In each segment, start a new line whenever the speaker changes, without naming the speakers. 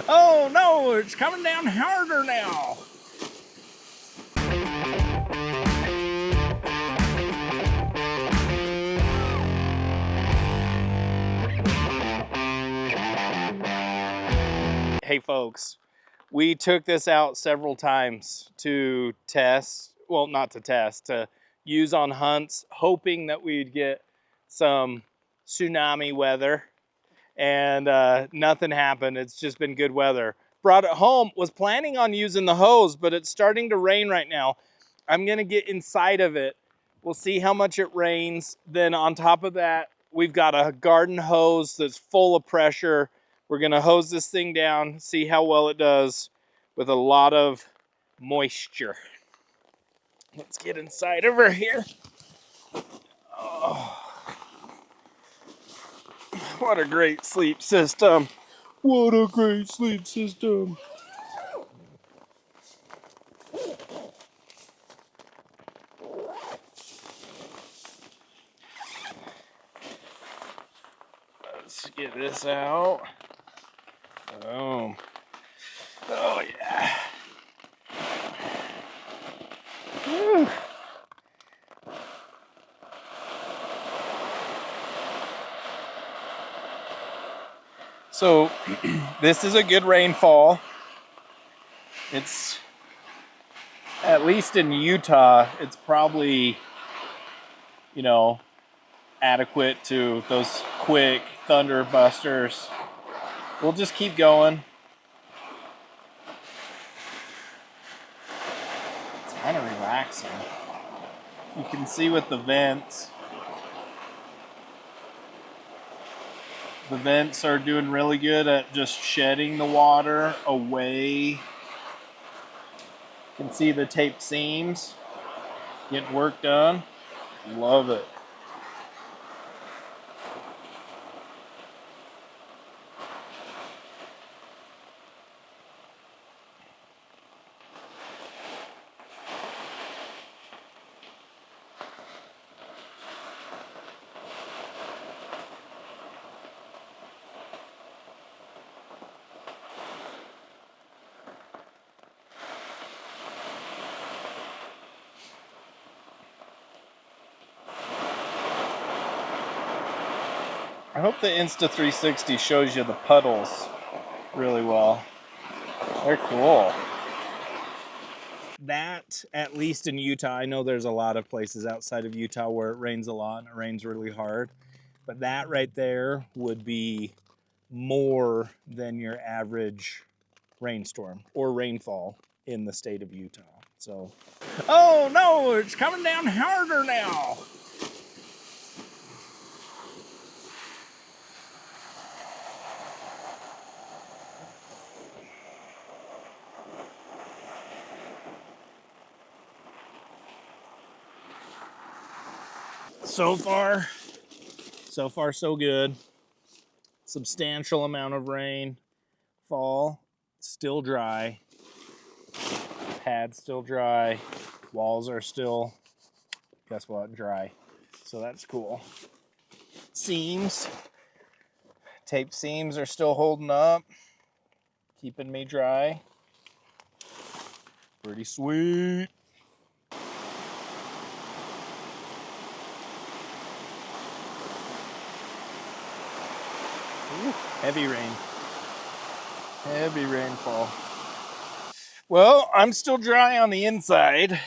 Oh no, it's coming down harder now. Hey folks, we took this out several times to test, well, not to test, to use on hunts, hoping that we'd get some tsunami weather, and nothing happened. It's just been good weather. Brought it home, was planning on using the hose, but it's starting to rain right now. I'm gonna get inside of it. We'll see how much it rains. Then on top of that, we've got a garden hose that's full of pressure. We're gonna hose this thing down, see how well it does with a lot of moisture. Let's get inside over here. Oh, what a great sleep system. What a great sleep system. Let's get this out. Boom. Oh yeah. Whew. So this is a good rainfall. It's, at least in Utah, it's probably, you know, adequate to those quick thunder busters. We'll just keep going. It's kind of relaxing. You can see with the vents. The vents are doing really good at just shedding the water away. You can see the tape seams getting work done. Love it. I hope the Insta360 shows you the puddles really well. They're cool. That, at least in Utah, I know there's a lot of places outside of Utah where it rains a lot and it rains really hard, but that right there would be more than your average rainstorm or rainfall in the state of Utah. So, oh no, it's coming down harder now. So far so good. Substantial amount of rain fall, still dry, pad's still dry, walls are still, guess what, dry. So that's cool. Seams, tape seams are still holding up, keeping me dry. Pretty sweet. Ooh, heavy rain. Heavy rainfall. Well, I'm still dry on the inside.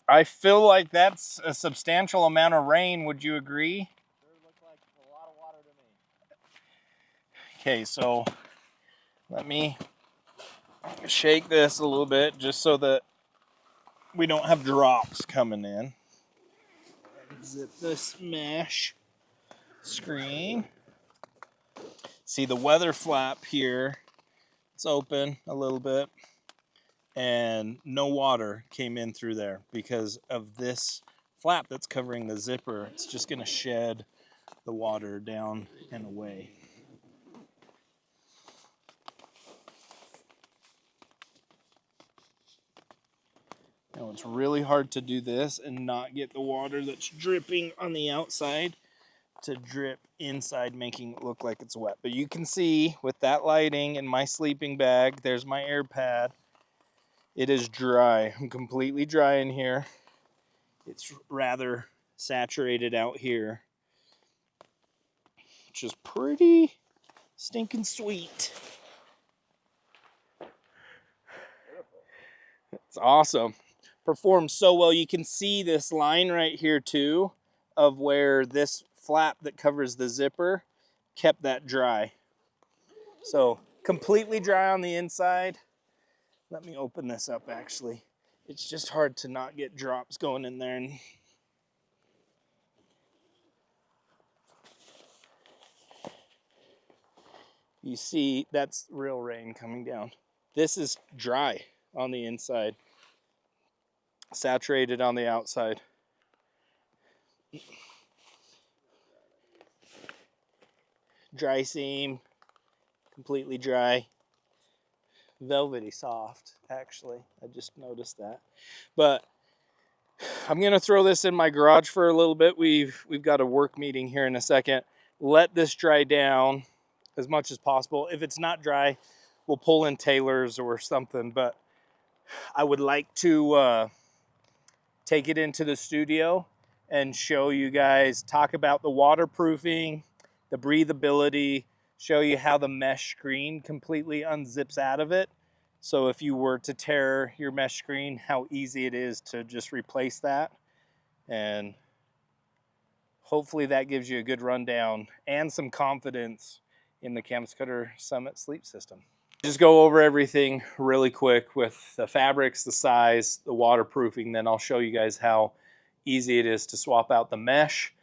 I feel like that's a substantial amount of rain. Would you agree?
Sure looks like a lot of water to me.
Okay, so let me shake this a little bit just so that we don't have drops coming in. Zip this mesh screen. See the weather flap here, it's open a little bit, and no water came in through there because of this flap that's covering the zipper. It's just gonna shed the water down and away. Now it's really hard to do this and not get the water that's dripping on the outside to drip inside, making it look like it's wet. But you can see with that lighting in my sleeping bag, there's my air pad. It is dry. I'm completely dry in here. It's rather saturated out here, which is pretty stinking sweet. It's awesome. Performs so well. You can see this line right here too of where this flap that covers the zipper kept that dry. So completely dry on the inside. Let me open this up actually. It's just hard to not get drops going in there. And you see that's real rain coming down. This is dry on the inside, saturated on the outside. Dry seam, completely dry. Velvety soft, actually. I just noticed that. But I'm gonna throw this in my garage for a little bit. We've got a work meeting here in a second. Let this dry down as much as possible. If it's not dry, we'll pull in tailors or something. But I would like to take it into the studio and show you guys, talk about the waterproofing, the breathability, show you how the mesh screen completely unzips out of it. So if you were to tear your mesh screen, how easy it is to just replace that. And hopefully that gives you a good rundown and some confidence in the Camscutter Summit sleep system. Just go over everything really quick with the fabrics, the size, the waterproofing, then I'll show you guys how easy it is to swap out the mesh.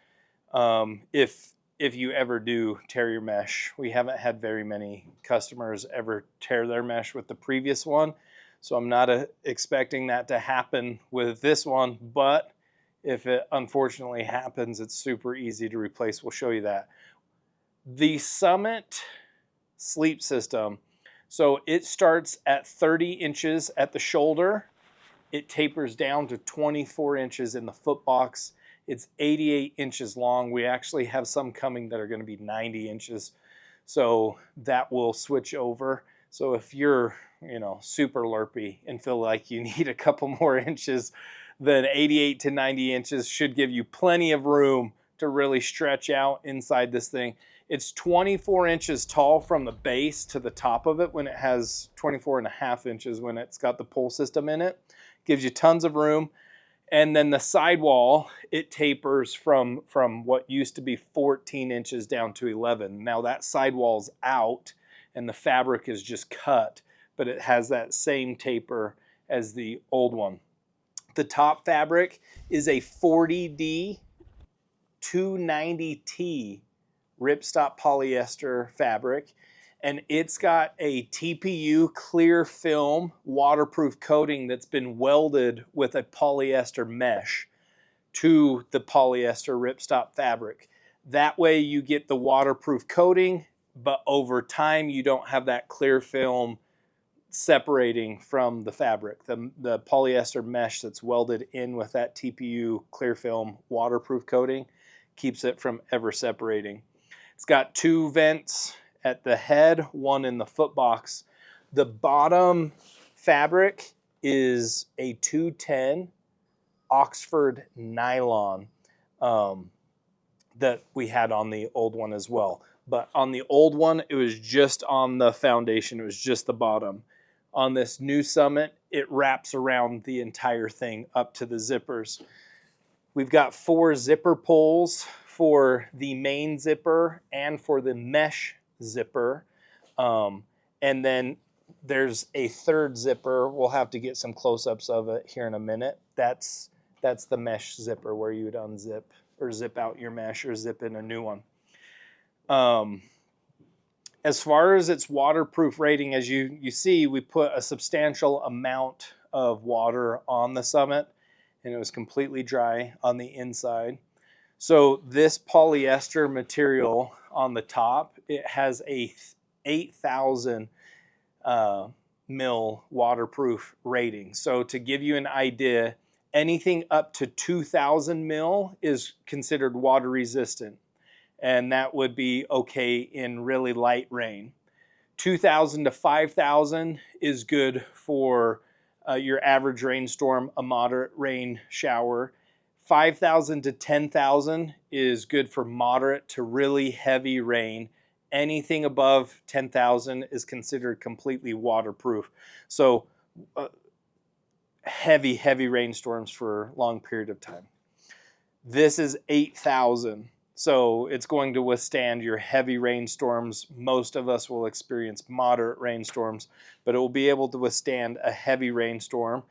If you ever do tear your mesh, we haven't had very many customers ever tear their mesh with the previous one, so I'm not expecting that to happen with this one, but if it unfortunately happens, it's super easy to replace. We'll show you that. The Summit sleep system, so it starts at 30 inches at the shoulder. It tapers down to 24 inches in the foot box. It's 88 inches long. We actually have some coming that are going to be 90 inches. So that will switch over. So if you're, super lurpy and feel like you need a couple more inches, then 88 to 90 inches should give you plenty of room to really stretch out inside this thing. It's 24 inches tall from the base to the top of it when it has 24 and a half inches when it's got the pull system in it. Gives you tons of room. And then the sidewall, it tapers from what used to be 14 inches down to 11. Now that sidewall's out and the fabric is just cut, but it has that same taper as the old one. The top fabric is a 40D 290T ripstop polyester fabric, and it's got a TPU clear film waterproof coating that's been welded with a polyester mesh to the polyester ripstop fabric. That way you get the waterproof coating, but over time you don't have that clear film separating from the fabric. The polyester mesh that's welded in with that TPU clear film waterproof coating keeps it from ever separating. It's got 2 vents at the head, 1 in the foot box. The bottom fabric is a 210 Oxford nylon that we had on the old one as well. But on the old one, it was just on the foundation. It was just the bottom. On this new Summit, it wraps around the entire thing up to the zippers. We've got 4 zipper pulls for the main zipper and for the mesh zipper. And then there's a third zipper. We'll have to get some close-ups of it here in a minute. That's the mesh zipper where you would unzip or zip out your mesh or zip in a new one. As far as its waterproof rating, as you see, we put a substantial amount of water on the Summit, and it was completely dry on the inside. So this polyester material on the top, it has a 8,000 mil waterproof rating. So to give you an idea, anything up to 2,000 mil is considered water resistant. and that would be okay in really light rain. 2,000 to 5,000 is good for your average rainstorm, a moderate rain shower. 5,000 to 10,000 is good for moderate to really heavy rain. Anything above 10,000 is considered completely waterproof. So heavy rainstorms for a long period of time. This is 8,000. So it's going to withstand your heavy rainstorms. Most of us will experience moderate rainstorms, but it will be able to withstand a heavy rainstorm.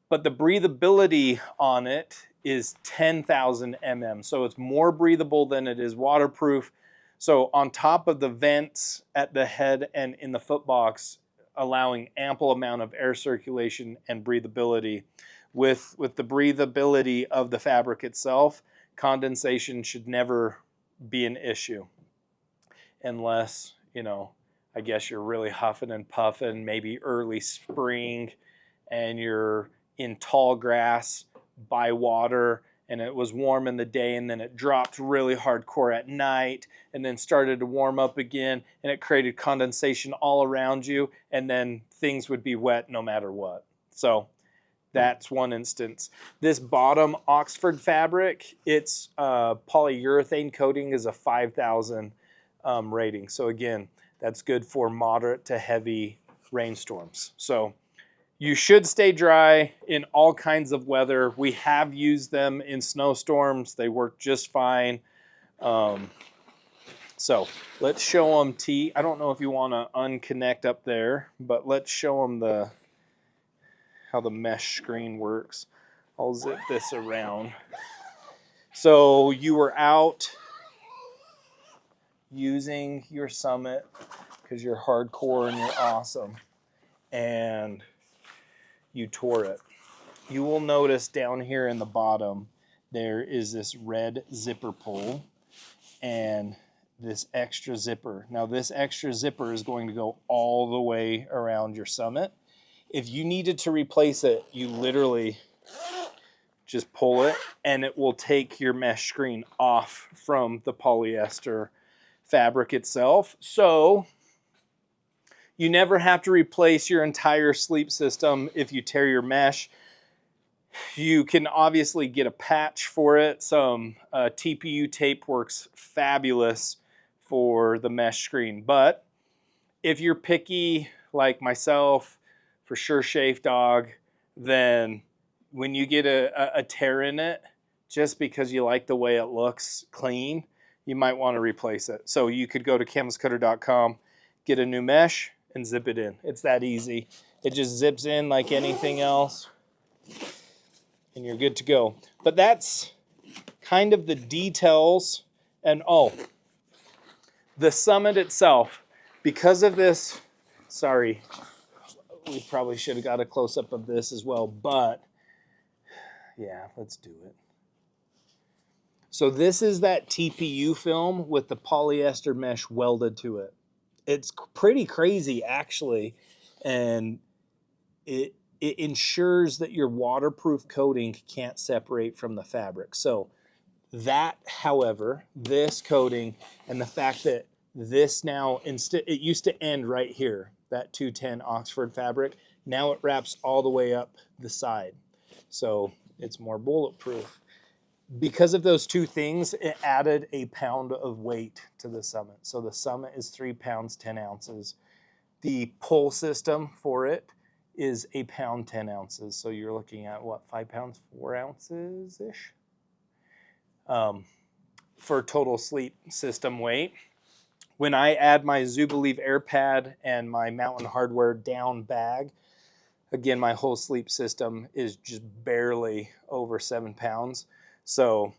But the breathability on it is 10,000 mm. So it's more breathable than it is waterproof. So on top of the vents at the head and in the footbox, allowing ample amount of air circulation and breathability. With the breathability of the fabric itself, condensation should never be an issue unless, I guess you're really huffing and puffing, maybe early spring, and you're in tall grass by water, and it was warm in the day, and then it dropped really hardcore at night, and then started to warm up again, and it created condensation all around you, and then things would be wet no matter what. So that's one instance. This bottom Oxford fabric, its polyurethane coating is a 5,000 rating. So again, that's good for moderate to heavy rainstorms. So you should stay dry in all kinds of weather. We have used them in snowstorms. They work just fine. So let's show them T. I don't know if you want to unconnect up there, but let's show them how the mesh screen works. I'll zip this around. So you were out using your Summit because you're hardcore and you're awesome, and you tore it. You will notice down here in the bottom there is this red zipper pull and this extra zipper. Now this extra zipper is going to go all the way around your Summit. If you needed to replace it, you literally just pull it and it will take your mesh screen off from the polyester fabric itself. So you never have to replace your entire sleep system if you tear your mesh. You can obviously get a patch for it. Some TPU tape works fabulous for the mesh screen. But if you're picky like myself, for sure Shafe Dog, then when you get a tear in it, just because you like the way it looks clean, you might want to replace it. So you could go to canvascutter.com, get a new mesh, and zip it in. It's that easy. It just zips in like anything else, and you're good to go. But that's kind of the details. And the Summit itself, because of this, sorry, we probably should have got a close-up of this as well, but yeah, let's do it. So this is that TPU film with the polyester mesh welded to it. It's pretty crazy actually, and it ensures that your waterproof coating can't separate from the fabric. So that, however, this coating and the fact that this now, instead, it used to end right here, that 210 Oxford fabric. Now it wraps all the way up the side. So it's more bulletproof. Because of those two things, it added a pound of weight to the Summit. So the Summit is 3 pounds, 10 ounces. The pull system for it is a pound, 10 ounces. So you're looking at what, 5 pounds, 4 ounces-ish? For total sleep system weight. When I add my Zubelieve air pad and my Mountain Hardwear down bag, again, my whole sleep system is just barely over 7 pounds. So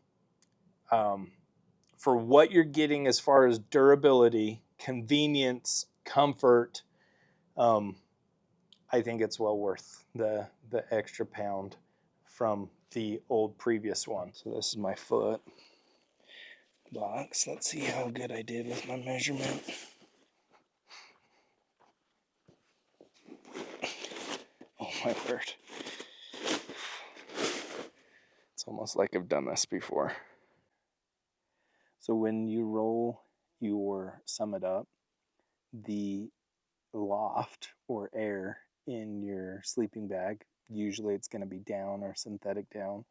for what you're getting as far as durability, convenience, comfort, I think it's well worth the extra pound from the old previous one. So this is my foot box. Let's see how good I did with my measurement. Oh my word. It's almost like I've done this before.
So when you roll your Summit up, the loft or air in your sleeping bag, usually it's going to be down or synthetic down,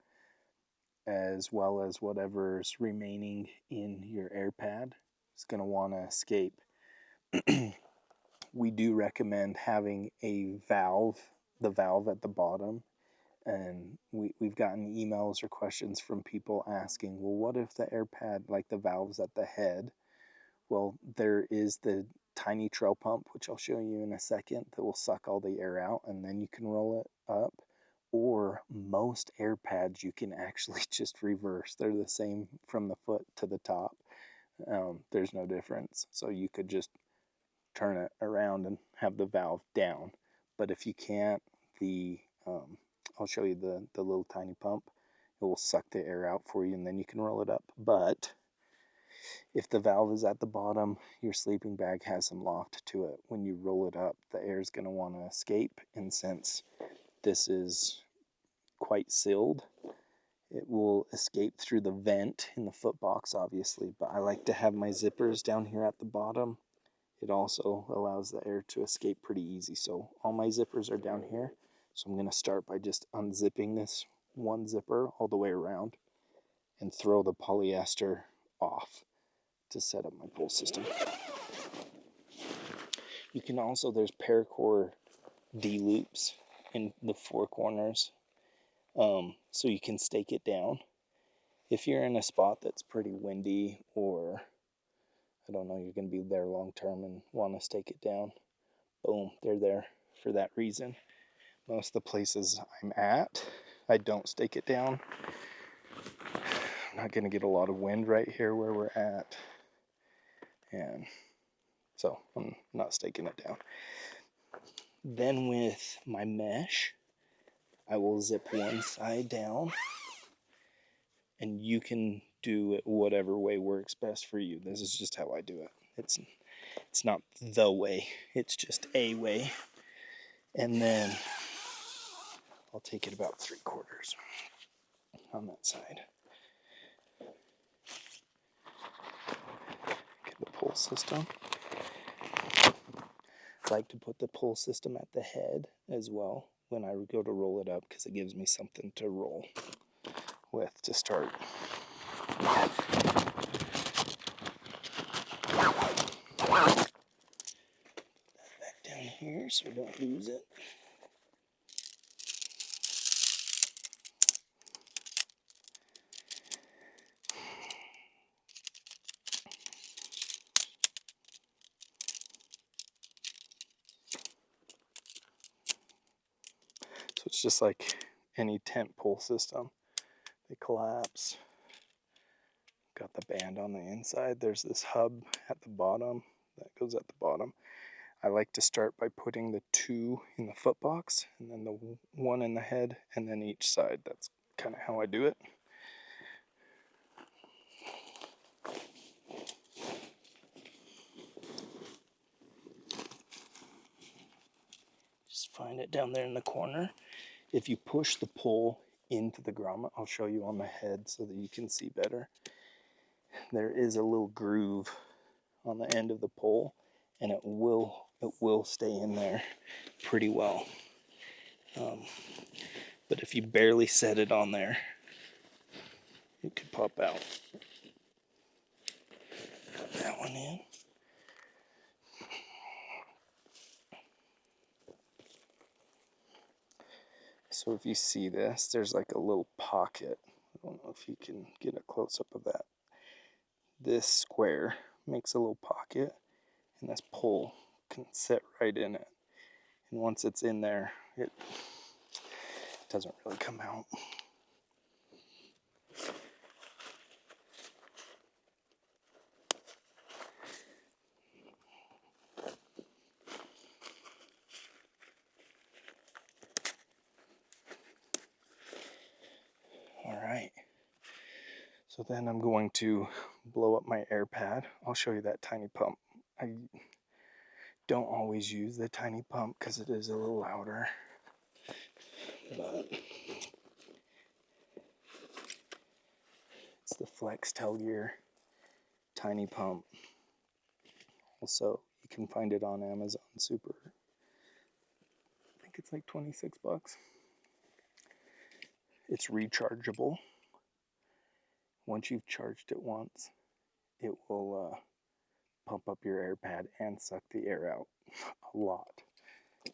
as well as whatever's remaining in your air pad is going to want to escape. We do recommend having a valve, the valve at the bottom. And we've gotten emails or questions from people asking, well, what if the air pad, like the valve's at the head? Well, there is the tiny trail pump, which I'll show you in a second, that will suck all the air out, and then you can roll it up. Or most air pads you can actually just reverse. They're the same from the foot to the top. There's no difference. So you could just turn it around and have the valve down. But if you can't, I'll show you the little tiny pump. It will suck the air out for you, and then you can roll it up. But if the valve is at the bottom, your sleeping bag has some loft to it. When you roll it up, the air is going to want to escape, and since this is quite sealed, it will escape through the vent in the foot box, obviously, but I like to have my zippers down here at the bottom. It also allows the air to escape pretty easy. So all my zippers are down here. So I'm going to start by just unzipping this one zipper all the way around and throw the polyester off to set up my pull system. You can also, there's paracord D-loops in the four corners, so you can stake it down. If you're in a spot that's pretty windy, or I don't know, you're going to be there long term and want to stake it down, boom, they're there for that reason. Most of the places I'm at, I don't stake it down. I'm not going to get a lot of wind right here where we're at, and so I'm not staking it down. Then with my mesh, I will zip one side down, and you can do it whatever way works best for you. This is just how I do it. It's not the way, it's just a way. And then I'll take it about 3/4 on that side. Get the pull system. I like to put the pull system at the head as well when I go to roll it up, because it gives me something to roll with to start. Back down here so I don't lose it. So it's just like any tent pull system. They collapse. Got the band on the inside. There's this hub at the bottom that goes at the bottom. I like to start by putting the 2 in the foot box, and then the 1 in the head, and then each side. That's kind of how I do it. Just find it down there in the corner. If you push the pole into the grommet, I'll show you on the head so that you can see better. There is a little groove on the end of the pole, and it will stay in there pretty well. But if you barely set it on there, it could pop out. Put that one in. So if you see this, there's like a little pocket. I don't know if you can get a close-up of that. This square makes a little pocket, and this pole can sit right in it. And once it's in there, it doesn't really come out. All right. So then I'm going to blow up my air pad. I'll show you that tiny pump. I don't always use the tiny pump because it is a little louder. But it's the Flex Tel Gear tiny pump. Also, you can find it on Amazon Super. I think it's like 26 bucks. It's rechargeable. Once you've charged it once, it will pump up your air pad and suck the air out a lot.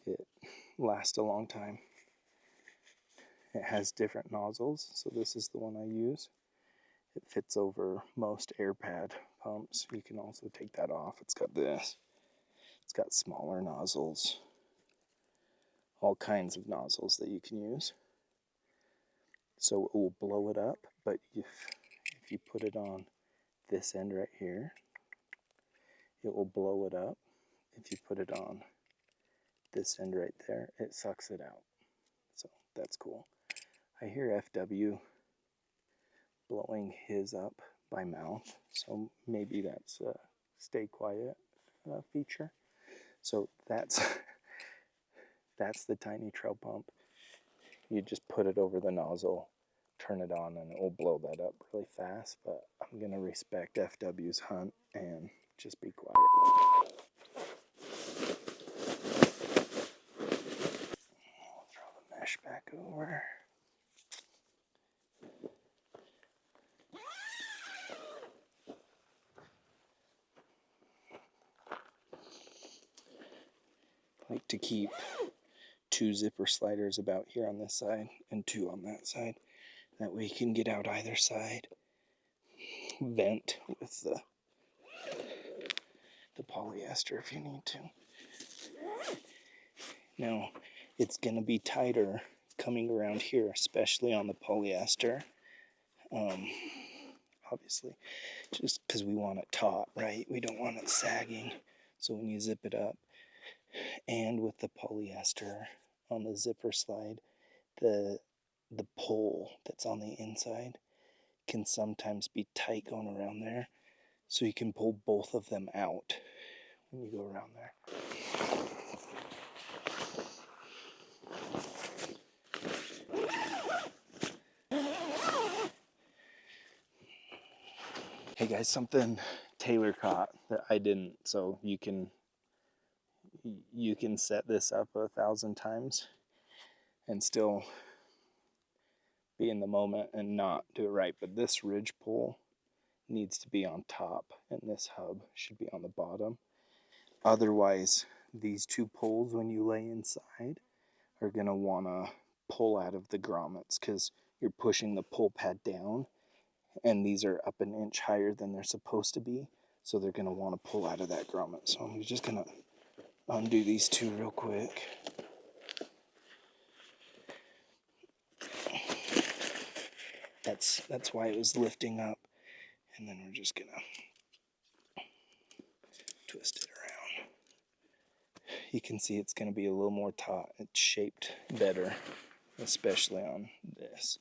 It lasts a long time. It has different nozzles, so this is the one I use. It fits over most air pad pumps. You can also take that off. It's got this. It's got smaller nozzles. All kinds of nozzles that you can use. So it will blow it up, but if you put it on this end right here, it will blow it up. If you put it on this end right there, it sucks it out. So that's cool. I hear FW blowing his up by mouth, so maybe that's a stay quiet feature. So that's the tiny trail pump. You just put it over the nozzle, turn it on, and it will blow that up really fast. But I'm gonna respect FW's hunt and just be quiet. I'll throw the mesh back over. I like to keep 2 zipper sliders about here on this side and 2 on that side. That way you can get out either side. Vent with the polyester if you need to. Now, it's going to be tighter coming around here, especially on the polyester. Obviously, just because we want it taut, right? We don't want it sagging. So when you zip it up, and with the polyester on the zipper slide, the pole that's on the inside can sometimes be tight going around there. So you can pull both of them out when you go around there. Hey guys, something Taylor caught that I didn't, so you can set this up 1,000 times and still be in the moment and not do it right. But this ridge pole needs to be on top, and this hub should be on the bottom. Otherwise, these 2 poles, when you lay inside, are going to want to pull out of the grommets because you're pushing the pole pad down, and these are up an inch higher than they're supposed to be, so they're going to want to pull out of that grommet. So I'm just going to undo these 2 real quick. That's why it was lifting up, and then we're just going to twist it around. You can see it's going to be a little more taut. It's shaped better, especially on this.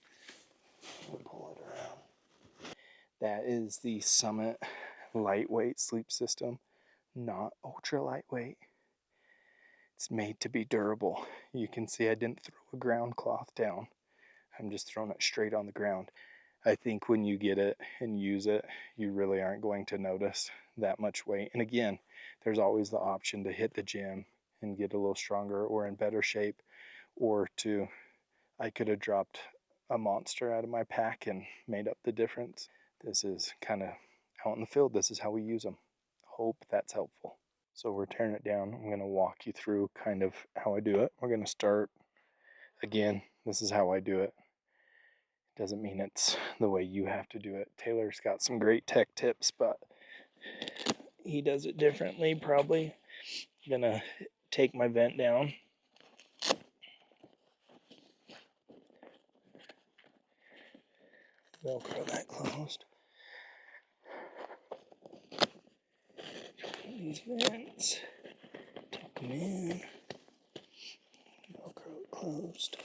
We'll pull it around. That is the Summit lightweight sleep system, not ultra lightweight. It's made to be durable. You can see I didn't throw a ground cloth down. I'm just throwing it straight on the ground. I think when you get it and use it, you really aren't going to notice that much weight. And again, there's always the option to hit the gym and get a little stronger or in better shape, or I could have dropped a monster out of my pack and made up the difference. This is kind of out in the field. This is how we use them. Hope that's helpful. So we're tearing it down. I'm going to walk you through kind of how I do it. We're going to start, again, this is how I do it. Doesn't mean it's the way you have to do it. Taylor's got some great tech tips, but he does it differently probably. I'm going to take my vent down. Velcro that closed. These vents, tuck them in, Velcro it closed.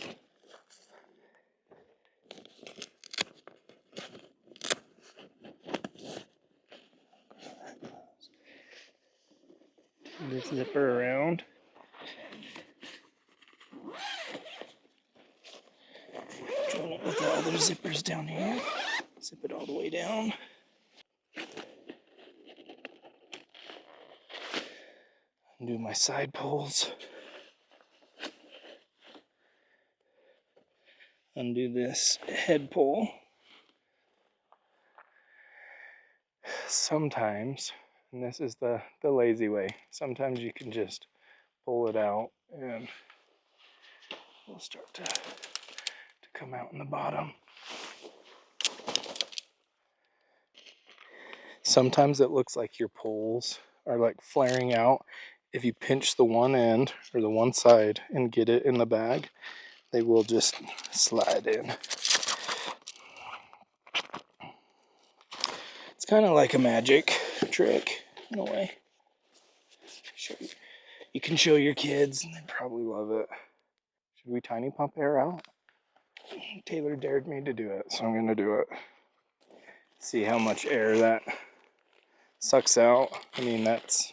This zipper around. Join it with the other zippers down here. Zip it all the way down. Do my side pulls. Undo this head pull. Sometimes, and this is the lazy way, sometimes you can just pull it out and it'll start to come out in the bottom. Sometimes it looks like your poles are like flaring out. If you pinch the one end or the one side and get it in the bag, they will just slide in. It's kind of like a magic trick in a way. You can show your kids and they'd probably love it. Should we tiny pump air out? Taylor dared me to do it, so I'm gonna do it. See how much air that sucks out. I mean, that's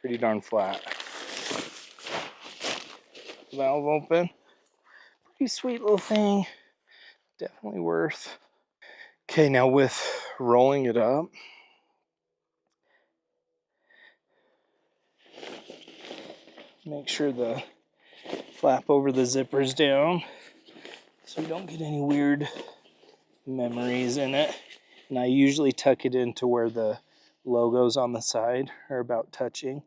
pretty darn flat. Valve open. Pretty sweet little thing. Definitely worth. Okay, now with rolling it up, make sure the flap over the zipper's down so you don't get any weird memories in it. And I usually tuck it into where the logos on the side are about touching,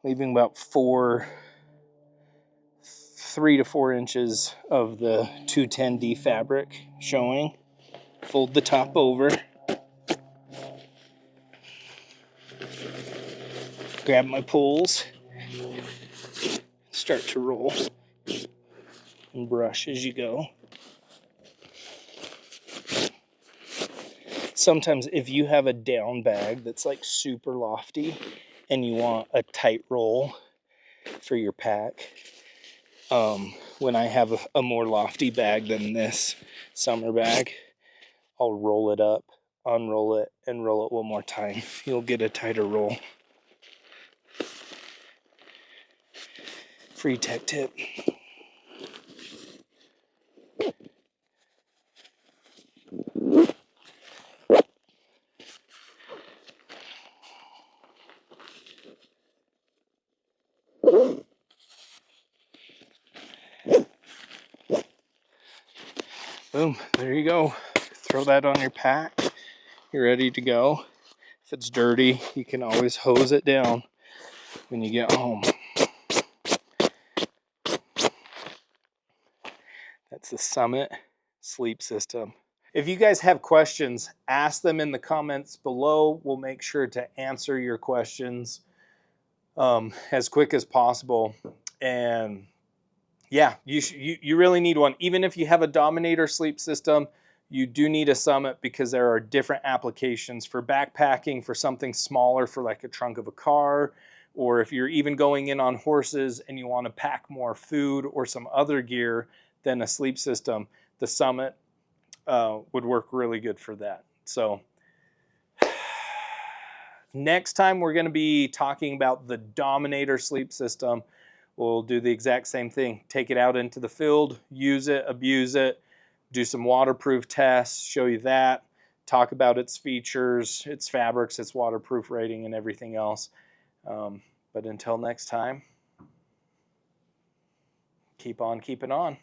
leaving about 3 to 4 inches of the 210D fabric showing. Fold the top over. Grab my pulls. Start to roll and brush as you go. Sometimes if you have a down bag that's like super lofty and you want a tight roll for your pack, when I have a more lofty bag than this summer bag, I'll roll it up, unroll it, and roll it one more time. You'll get a tighter roll. Free tech tip. Boom, there you go. Throw that on your pack. You're ready to go. If it's dirty, you can always hose it down when you get home. That's the Summit sleep system. If you guys have questions, ask them in the comments below. We'll make sure to answer your questions as quick as possible. And yeah, you really need one. Even if you have a Dominator sleep system, you do need a Summit because there are different applications for backpacking, for something smaller, for like a trunk of a car, or if you're even going in on horses and you want to pack more food or some other gear than a sleep system, the Summit would work really good for that. So next time we're going to be talking about the Dominator sleep system. We'll do the exact same thing. Take it out into the field, use it, abuse it, do some waterproof tests, show you that, talk about its features, its fabrics, its waterproof rating, and everything else. But until next time, keep on keeping on.